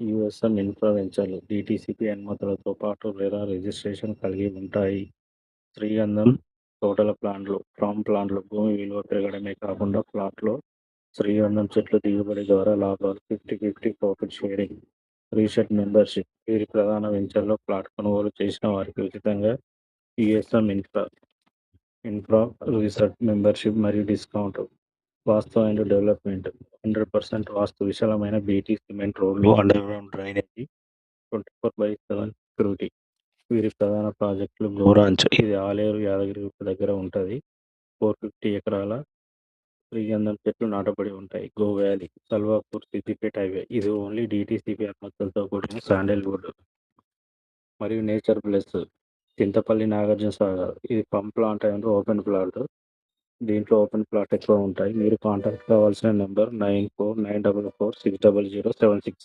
USM infra వెంచర్లు DTCP అనుమతులతో పాటు లేదా రిజిస్ట్రేషన్ కలిగి ఉంటాయి. శ్రీగంధం తోటల ప్లాంట్లు, ఫామ్ ప్లాంట్లు భూమి విలువ పెరగడమే కాకుండా ప్లాట్లో శ్రీగంధం చెట్లు దిగుబడి ద్వారా లాభాలు 50-50 ప్రాఫిట్ షేరింగ్. రీసెట్ మెంబర్షిప్ వీరి ప్రధాన వెంచర్లో ప్లాట్ కొనుగోలు చేసిన వారికి ఉచితంగా యూఎస్ఎం ఇన్ఫ్రా రీసెట్ మెంబర్షిప్ మరియు డిస్కౌంట్. వాస్తు అండ్ డెవలప్మెంట్ 100% వాస్తు విశాలమైన బీటీ సిమెంట్ రోడ్లు, అండర్ గ్రౌండ్ డ్రైనేజీ, 24/7 సెక్యూరిటీ. వీరి ప్రధాన ప్రాజెక్టులు గోరాంచ్, ఇది ఆలేరు యాదగిరి దగ్గర ఉంటుంది. 450 ఎకరాల శ్రీగంధం చెట్లు నాటబడి ఉంటాయి. గో వ్యాలీ, సల్వాపూర్ సిద్దిపేట హైవే, ఇది ఓన్లీ డీటీసీపీ అనుమతులతో కూడిన శాండల్వుడ్. మరియు నేచర్ ప్లస్ చింతపల్లి నాగార్జున సాగర్, ఇది pump plant and open plot. దీంట్లో ఓపెన్ ప్లాట్ ఎక్కువ ఉంటాయి. మీరు కాంటాక్ట్ కావాల్సిన నెంబర్ 9494460076.